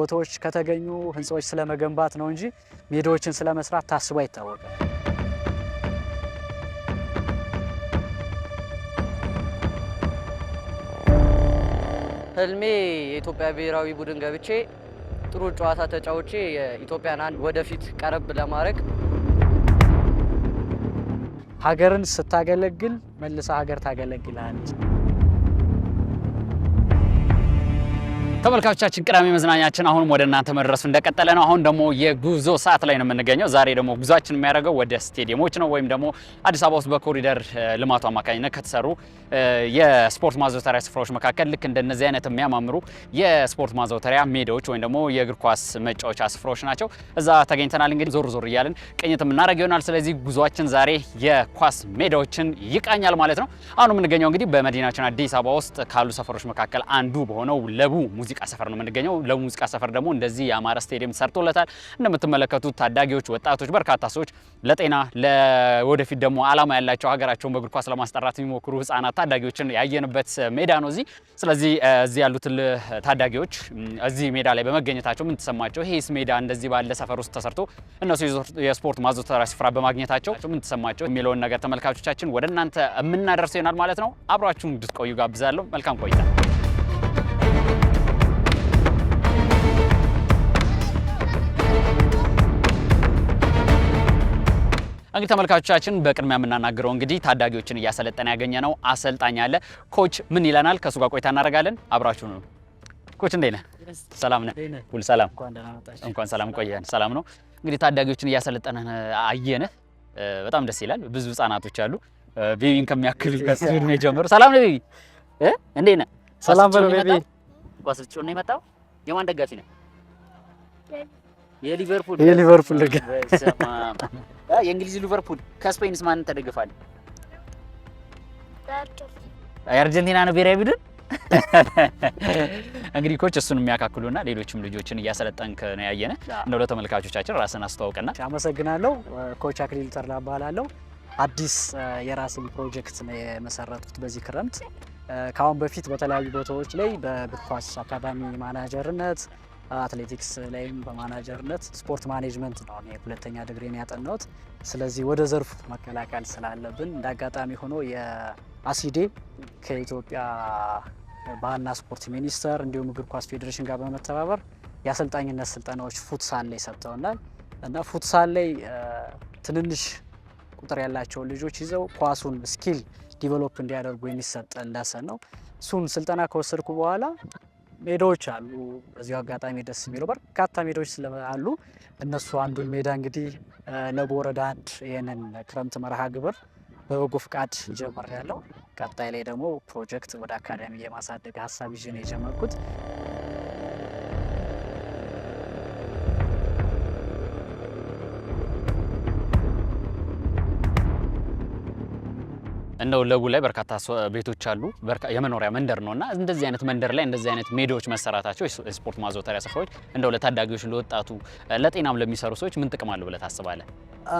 ቦታዎች ከተገኙ ህንጻዎች ስለመገንባት ነው እንጂ ሜዳዎችን ስለመስራት ታስቦ አይታወቅም። ህልሜ የኢትዮጵያ ብሔራዊ ቡድን ገብቼ ጥሩ ጨዋታ ተጫውቼ የኢትዮጵያን አንድ ወደፊት ቀረብ ለማድረግ ሀገርን ስታገለግል መልሳ ሀገር ታገለግላለች። ተመልካቾቻችን ቅዳሜ መዝናኛችን አሁንም ወደ እናንተ መድረሱ እንደቀጠለ ነው። አሁን ደግሞ የጉዞ ሰዓት ላይ ነው የምንገኘው። ዛሬ ደግሞ ጉዟችን የሚያደርገው ወደ ስቴዲየሞች ነው ወይም ደግሞ አዲስ አበባ ውስጥ በኮሪደር ልማቱ አማካኝነት ከተሰሩ የስፖርት ማዘውተሪያ ስፍራዎች መካከል ልክ እንደነዚህ አይነት የሚያማምሩ የስፖርት ማዘውተሪያ ሜዳዎች ወይም ደግሞ የእግር ኳስ መጫወቻ ስፍራዎች ናቸው። እዛ ተገኝተናል። እንግዲህ ዞር ዞር እያልን ቅኝት የምናደርግ ይሆናል። ስለዚህ ጉዟችን ዛሬ የኳስ ሜዳዎችን ይቃኛል ማለት ነው። አሁን የምንገኘው እንግዲህ በመዲናችን አዲስ አበባ ውስጥ ካሉ ሰፈሮች መካከል አንዱ በሆነው ለቡ ሙዚቃ ሰፈር ነው የምንገኘው። ለሙዚቃ ሰፈር ደግሞ እንደዚህ የአማረ ስቴዲየም ሰርቶለታል። እንደምትመለከቱት ታዳጊዎች፣ ወጣቶች፣ በርካታ ሰዎች ለጤና ለወደፊት ደግሞ አላማ ያላቸው ሀገራቸውን በእግር ኳስ ለማስጠራት የሚሞክሩ ህፃናት ታዳጊዎችን ያየንበት ሜዳ ነው እዚህ። ስለዚህ እዚህ ያሉት ታዳጊዎች እዚህ ሜዳ ላይ በመገኘታቸው ምን ተሰማቸው? ይሄስ ሜዳ እንደዚህ ባለ ሰፈር ውስጥ ተሰርቶ እነሱ የስፖርት ማዘውተሪያ ስፍራ በማግኘታቸው ምን ተሰማቸው የሚለውን ነገር ተመልካቾቻችን ወደ እናንተ የምናደርሰው ይሆናል ማለት ነው። አብራችሁን እንድትቆዩ ጋብዛለሁ። መልካም ቆይታ። እንግዲህ ተመልካቾቻችን በቅድሚያ የምናናገረው እንግዲህ ታዳጊዎችን እያሰለጠነ ያገኘ ነው አሰልጣኝ አለ። ኮች ምን ይለናል? ከሱ ጋር ቆይታ እናደርጋለን። አብራችሁ ነው። ኮች እንዴት ነህ? ሰላም ነህ? ሁሉ ሰላም? እንኳን ሰላም ቆየን። ሰላም ነው። እንግዲህ ታዳጊዎችን እያሰለጠነ አየነህ። በጣም ደስ ይላል። ብዙ ህፃናቶች አሉ። ቤቢን ከሚያክል ከስር ነው የጀመሩ። ሰላም ነው ቤቢ? እንዴት ነህ? ሰላም በለው ቤቢ። ኳስ ልትጮህ ነው የመጣው? የማን ደጋፊ ነህ? የሊቨርፑል ደጋፊ። የእንግሊዝ ሊቨርፑል። ከስፔንስ ማንን ተደግፋለህ? የአርጀንቲና ነው ብሔራዊ ቡድን። እንግዲህ ኮች እሱን የሚያካክሉና ሌሎችም ልጆችን እያሰለጠንክ ነው ያየነ። እንደው ለተመልካቾቻችን ራስን አስተዋውቅና። አመሰግናለሁ። ኮች አክሊሉ ተድላ እባላለሁ። አዲስ የራስን ፕሮጀክት ነው የመሰረቱት በዚህ ክረምት። ከአሁን በፊት በተለያዩ ቦታዎች ላይ በእግር ኳስ አካዳሚ ማናጀርነት፣ አትሌቲክስ ላይም በማናጀርነት ስፖርት ማኔጅመንት ነው የሁለተኛ ዲግሪን ያጠናሁት። ስለዚህ ወደ ዘርፉ መቀላቀል ስላለብን እንዳጋጣሚ ሆኖ የአሲዴ ከኢትዮጵያ ባህልና ስፖርት ሚኒስቴር እንዲሁም እግር ኳስ ፌዴሬሽን ጋር በመተባበር የአሰልጣኝነት ስልጠናዎች ፉትሳል ላይ ሰጥተውናል እና ፉትሳል ላይ ትንንሽ ቁጥር ያላቸው ልጆች ይዘው ኳሱን ስኪል ዲቨሎፕ እንዲያደርጉ የሚሰጥ እንዳሰን ነው። እሱን ስልጠና ከወሰድኩ በኋላ ሜዳዎች አሉ። በዚሁ አጋጣሚ ደስ የሚለው በርካታ ሜዳዎች ስላሉ እነሱ አንዱን ሜዳ እንግዲህ ለቡ ወረዳ አንድ ይህንን ክረምት መርሃ ግብር በበጎ ፍቃድ ጀምሬያለሁ። ቀጣይ ላይ ደግሞ ፕሮጀክት ወደ አካዳሚ የማሳደግ ሀሳብ ይዤ ነው የጀመርኩት። እንደው ለቡ ላይ በርካታ ቤቶች አሉ። የመኖሪያ መንደር ነውና እንደዚህ አይነት መንደር ላይ እንደዚህ አይነት ሜዳዎች መሰራታቸው የስፖርት ማዘውተሪያ ስፍራዎች እንደው ለታዳጊዎች፣ ለወጣቱ፣ ለጤናም ለሚሰሩ ሰዎች ምን ጥቅም አለው ብለህ ታስባለህ?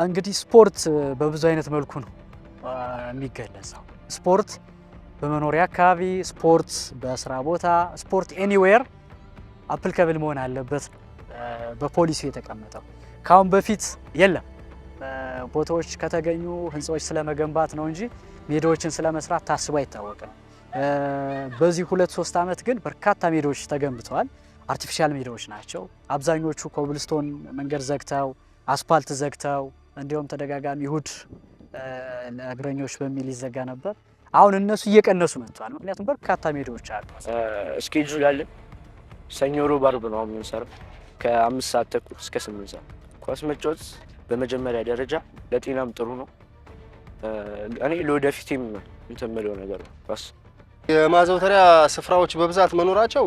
እንግዲህ ስፖርት በብዙ አይነት መልኩ ነው የሚገለጸው። ስፖርት በመኖሪያ አካባቢ፣ ስፖርት በስራ ቦታ፣ ስፖርት ኤኒዌር አፕሊካብል መሆን አለበት በፖሊሲ የተቀመጠው። ካሁን በፊት የለም። ቦታዎች ከተገኙ ህንጻዎች ስለመገንባት ነው እንጂ ሜዳዎችን ስለመስራት ታስቦ አይታወቅም። በዚህ 2-3 ዓመት ግን በርካታ ሜዳዎች ተገንብተዋል። አርቲፊሻል ሜዳዎች ናቸው አብዛኞቹ። ኮብልስቶን መንገድ ዘግተው አስፓልት ዘግተው እንዲሁም ተደጋጋሚ እሁድ ለእግረኞች በሚል ይዘጋ ነበር። አሁን እነሱ እየቀነሱ መጥተዋል። ምክንያቱም በርካታ ሜዳዎች አሉ። ስኬጁል አለን። ሰኞ፣ ሮብ፣ አርብ ነው የምንሰራው ከ5 ሰዓት ተኩል እስከ 8 ሰዓት። ኳስ መጫወት በመጀመሪያ ደረጃ ለጤናም ጥሩ ነው። እኔ ለወደፊትም የምለው ነገር ነው። ኳስ የማዘውተሪያ ስፍራዎች በብዛት መኖራቸው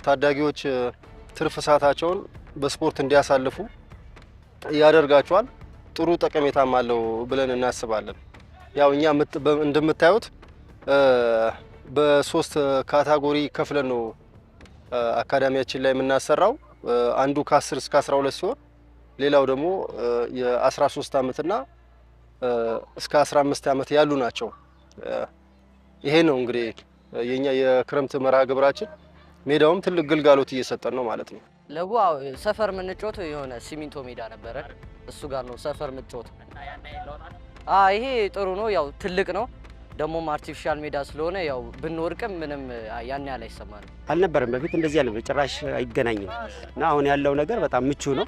ታዳጊዎች ትርፍ ሰዓታቸውን በስፖርት እንዲያሳልፉ ያደርጋቸዋል። ጥሩ ጠቀሜታም አለው ብለን እናስባለን። ያው እኛ እንደምታዩት በ3 ካታጎሪ ከፍለን ነው አካዳሚያችን ላይ የምናሰራው። አንዱ ከ10 እስከ 12 ሲሆን ሌላው ደግሞ የ13 ዓመትና እስከ 15 ዓመት ያሉ ናቸው። ይሄ ነው እንግዲህ የኛ የክረምት መርሃ ግብራችን። ሜዳውም ትልቅ ግልጋሎት እየሰጠን ነው ማለት ነው። ለቡ ሰፈር ምንጮት የሆነ ሲሚንቶ ሜዳ ነበረ እሱ ጋር ነው ሰፈር ምንጮት ይሄ ጥሩ ነው ያው ትልቅ ነው ደሞም አርቲፊሻል ሜዳ ስለሆነ ያው ብንወርቅም ምንም ያን ያለ አይሰማንም አልነበረም በፊት እንደዚህ ያለ ጭራሽ አይገናኝም እና አሁን ያለው ነገር በጣም ምቹ ነው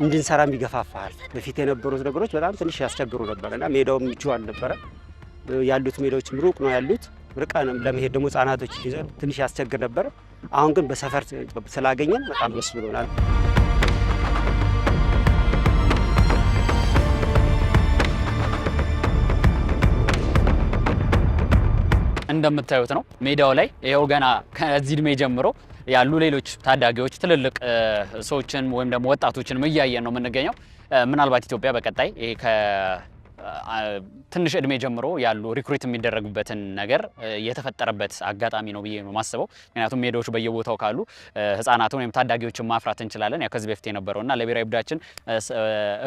እንድንሰራም ይገፋፋል በፊት የነበሩት ነገሮች በጣም ትንሽ ያስቸግሩ ነበርና ሜዳው ምቹ አልነበረ ያሉት ሜዳዎች ሩቅ ነው ያሉት ርቀንም ለመሄድ ደግሞ ህጻናቶች ይዘን ትንሽ ያስቸግር ነበር አሁን ግን በሰፈር ስላገኘን በጣም ደስ ብሎናል እንደምታዩት ነው ሜዳው ላይ ይሄው ገና ከዚህ እድሜ ጀምሮ ያሉ ሌሎች ታዳጊዎች ትልልቅ ሰዎችን ወይም ደግሞ ወጣቶችን እያየን ነው የምንገኘው ምናልባት ኢትዮጵያ በቀጣይ ይሄ ትንሽ እድሜ ጀምሮ ያሉ ሪክሩት የሚደረጉበትን ነገር የተፈጠረበት አጋጣሚ ነው ብዬ ነው ማስበው ምክንያቱም ሜዳዎች በየቦታው ካሉ ህፃናትን ወይም ታዳጊዎችን ማፍራት እንችላለን ያ ከዚህ በፊት የነበረውና ለብሔራዊ ቡድናችን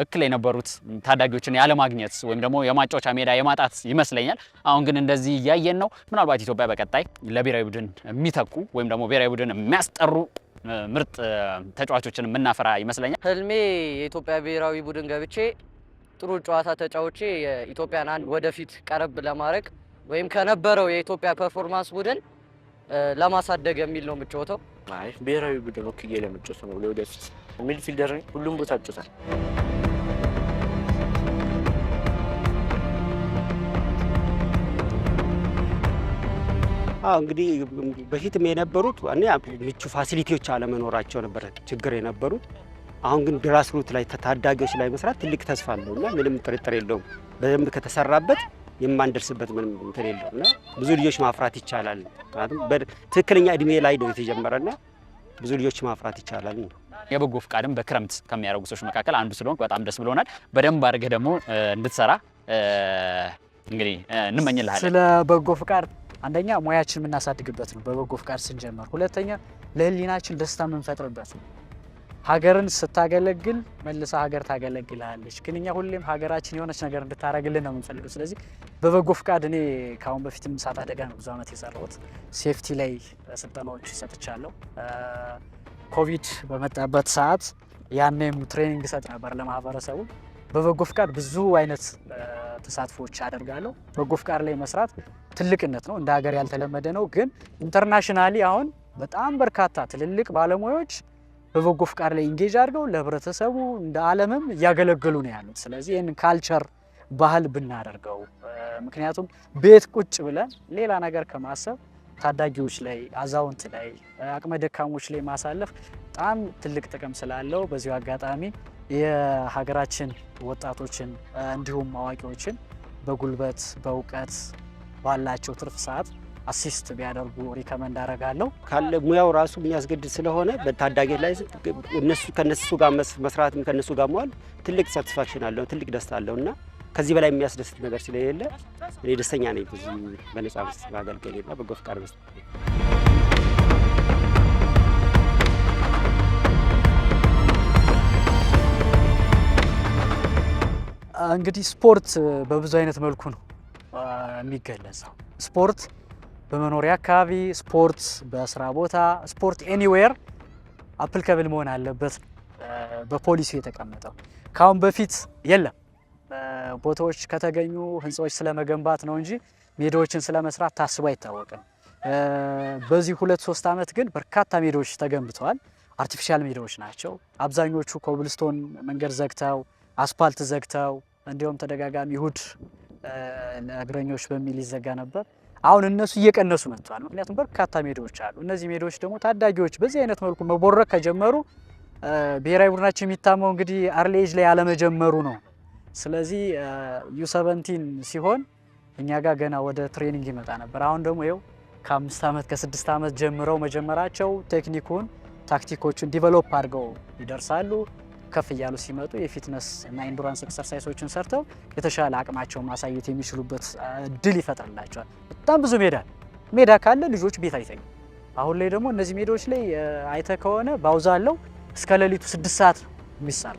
እክል የነበሩት ታዳጊዎችን ያለ ማግኘት ወይም ደግሞ የማጫወቻ ሜዳ የማጣት ይመስለኛል አሁን ግን እንደዚህ እያየን ነው ምናልባት ኢትዮጵያ በቀጣይ ለብሔራዊ ቡድን የሚተኩ ወይም ደግሞ ብሔራዊ ቡድን የሚያስጠሩ ምርጥ ተጫዋቾችን የምናፈራ ይመስለኛል ህልሜ የኢትዮጵያ ብሔራዊ ቡድን ገብቼ ጥሩ ጨዋታ ተጫውቼ የኢትዮጵያን አንድ ወደፊት ቀረብ ለማድረግ ወይም ከነበረው የኢትዮጵያ ፐርፎርማንስ ቡድን ለማሳደግ የሚል ነው የምጫወተው አይ ብሔራዊ ቡድን ወክዬ ለመጫወት ነው ለወደፊት ሚድፊልደር ነኝ ሁሉም ቦታ እጫወታለሁ እንግዲህ በፊትም የነበሩት ምቹ ፋሲሊቲዎች አለመኖራቸው ነበር ችግር የነበሩት አሁን ግን ግራስሩት ላይ ታዳጊዎች ላይ መስራት ትልቅ ተስፋ አለውና ምንም ጥርጥር የለውም በደንብ ከተሰራበት የማንደርስበት ምንም እንትን የለውምና ብዙ ልጆች ማፍራት ይቻላል ማለት በትክክለኛ እድሜ ላይ ነው የተጀመረና ብዙ ልጆች ማፍራት ይቻላል የበጎ ፍቃድም በክረምት ከሚያደርጉ ሰዎች መካከል አንዱ ስለሆንክ በጣም ደስ ብሎናል በደንብ አድርገህ ደግሞ እንድትሰራ እንግዲህ እንመኝልሃለን ስለ በጎ ፍቃድ አንደኛ ሙያችን የምናሳድግበት ነው በበጎ ፍቃድ ስንጀምር ሁለተኛ ለህሊናችን ደስታ የምንፈጥርበት ነው ሀገርን ስታገለግል መልሳ ሀገር ታገለግላለች ግን እኛ ሁሌም ሀገራችን የሆነች ነገር እንድታረግልን ነው የምንፈልገው ስለዚህ በበጎ ፍቃድ እኔ ካሁን በፊትም እሳት አደጋ ነው ብዙ አመት የሰራሁት ሴፍቲ ላይ ስልጠናዎች ሰጥቻለሁ ኮቪድ በመጣበት ሰዓት ያኔም ትሬኒንግ ሰጥ ነበር ለማህበረሰቡ በበጎ ፍቃድ ብዙ አይነት ተሳትፎች አደርጋለሁ በጎ ፍቃድ ላይ መስራት ትልቅነት ነው እንደ ሀገር ያልተለመደ ነው ግን ኢንተርናሽናሊ አሁን በጣም በርካታ ትልልቅ ባለሙያዎች በበጎ ፍቃድ ላይ ኢንጌጅ አድርገው ለህብረተሰቡ እንደ ዓለምም ያገለግሉ ነው ያሉት ስለዚህ ይሄን ካልቸር ባህል ብናደርገው ምክንያቱም ቤት ቁጭ ብለን ሌላ ነገር ከማሰብ ታዳጊዎች ላይ አዛውንት ላይ አቅመ ደካሞች ላይ ማሳለፍ በጣም ትልቅ ጥቅም ስላለው በዚሁ አጋጣሚ የሀገራችን ወጣቶችን እንዲሁም አዋቂዎችን በጉልበት በእውቀት ባላቸው ትርፍ ሰዓት አሲስት ቢያደርጉ ሪከመንድ አደርጋለሁ ካለ ሙያው ራሱ የሚያስገድድ ስለሆነ በታዳጊዎች ላይ ከነሱ ጋር መስራትም ከነሱ ጋር መዋል ትልቅ ሳቲስፋክሽን አለው ትልቅ ደስታ አለውና ከዚህ በላይ የሚያስደስት ነገር ስለሌለ እኔ ደስተኛ ነኝ በዚህ በነጻ ማገልገልና በጎ ፍቃድ መስጠት እንግዲህ ስፖርት በብዙ አይነት መልኩ ነው የሚገለጸው ስፖርት በመኖሪያ አካባቢ ስፖርት በስራ ቦታ ስፖርት ኤኒዌር አፕሊካብል መሆን አለበት በፖሊሲ የተቀመጠው ካሁን በፊት የለም ቦታዎች ከተገኙ ህንጻዎች ስለመገንባት ነው እንጂ ሜዳዎችን ስለመስራት ታስቦ አይታወቅም በዚህ 2-3 አመት ግን በርካታ ሜዳዎች ተገንብተዋል አርቲፊሻል ሜዳዎች ናቸው አብዛኞቹ ኮብልስቶን መንገድ ዘግተው አስፓልት ዘግተው እንዲሁም ተደጋጋሚ እሁድ ለእግረኞች በሚል ይዘጋ ነበር አሁን እነሱ እየቀነሱ መጥተዋል ምክንያቱም በርካታ ሜዳዎች አሉ እነዚህ ሜዳዎች ደግሞ ታዳጊዎች በዚህ አይነት መልኩ መቦረክ ከጀመሩ ብሔራዊ ቡድናችን የሚታመው እንግዲህ አርሊ ኤጅ ላይ ያለመጀመሩ ነው ስለዚህ ዩ17 ሲሆን እኛ ጋር ገና ወደ ትሬኒንግ ይመጣ ነበር አሁን ደግሞ ይኸው ከ5 አመት ከ6 አመት ጀምረው መጀመራቸው ቴክኒኩን ታክቲኮቹን ዲቨሎፕ አድርገው ይደርሳሉ ከፍ እያሉ ሲመጡ የፊትነስ እና ኢንዱራንስ ኤክሰርሳይሶችን ሰርተው የተሻለ አቅማቸውን ማሳየት የሚችሉበት እድል ይፈጥርላቸዋል በጣም ብዙ ሜዳ ካለ ልጆች ቤት አይተኙ አሁን ላይ ደግሞ እነዚህ ሜዳዎች ላይ አይተ ከሆነ ባውዛ አለው እስከ ሌሊቱ 6 ሰዓት የሚሰራ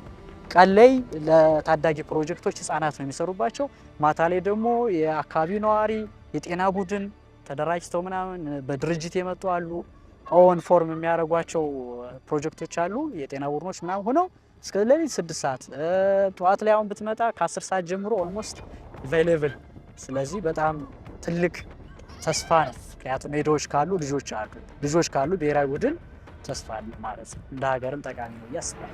ቀን ላይ ለታዳጊ ፕሮጀክቶች ህፃናት ነው የሚሰሩባቸው ማታ ላይ ደግሞ የአካባቢው ነዋሪ የጤና ቡድን ተደራጅተው ምናምን በድርጅት የመጡ አሉ ኦን ፎርም የሚያደርጓቸው ፕሮጀክቶች አሉ። የጤና ቡድኖች ምናምን ሆነው እስከ ሌሊት 6 ሰዓት ጠዋት ላይ አሁን ብትመጣ ከ10 ሰዓት ጀምሮ ኦልሞስት አቬይላብል። ስለዚህ በጣም ትልቅ ተስፋ ነው። ምክንያቱም ሜዳዎች ካሉ ልጆች አሉ፣ ልጆች ካሉ ብሔራዊ ቡድን ተስፋ አለ ማለት ነው። እንደ ሀገርም ጠቃሚ ነው ያስባል።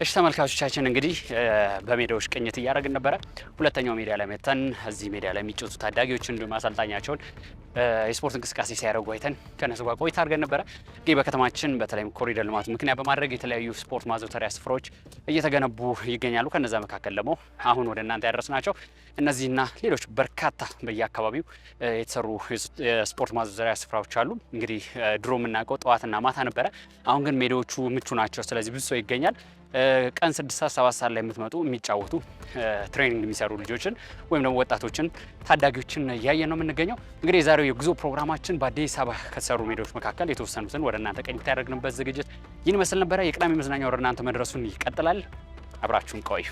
እሺ ተመልካቾቻችን እንግዲህ በሜዳዎች ቅኝት እያደረግን ነበረ። ሁለተኛው ሜዳ ላይ መተን እዚህ ሜዳ ላይ የሚጫወቱ ታዳጊዎችን እንዲሁም አሰልጣኛቸውን የስፖርት እንቅስቃሴ ሲያደርጉ አይተን ከነሱ ጋር ቆይታ አድርገን ነበረ። እንግዲህ በከተማችን በተለይም ኮሪደር ልማቱ ምክንያት በማድረግ የተለያዩ ስፖርት ማዘውተሪያ ስፍራዎች እየተገነቡ ይገኛሉ። ከነዛ መካከል ደግሞ አሁን ወደ እናንተ ያደረስናቸው እነዚህና ሌሎች በርካታ በየአካባቢው የተሰሩ የስፖርት ማዘውተሪያ ስፍራዎች አሉ። እንግዲህ ድሮ የምናውቀው ጠዋትና ማታ ነበረ። አሁን ግን ሜዳዎቹ ምቹ ናቸው። ስለዚህ ብዙ ሰው ይገኛል። ቀን 6 ሰዓት 7 ሰዓት ላይ የምትመጡ የሚጫወቱ ትሬኒንግ የሚሰሩ ልጆችን ወይም ደግሞ ወጣቶችን ታዳጊዎችን እያየን ነው የምንገኘው። እንግዲህ የዛሬው የጉዞ ፕሮግራማችን በአዲስ አበባ ከተሰሩ ሜዳዎች መካከል የተወሰኑትን ወደ እናንተ ቅኝት ያደረግንበት ዝግጅት ይህን መስል ነበረ። የቅዳሜ መዝናኛ ወደ እናንተ መድረሱን ይቀጥላል። አብራችሁን ቆዩ።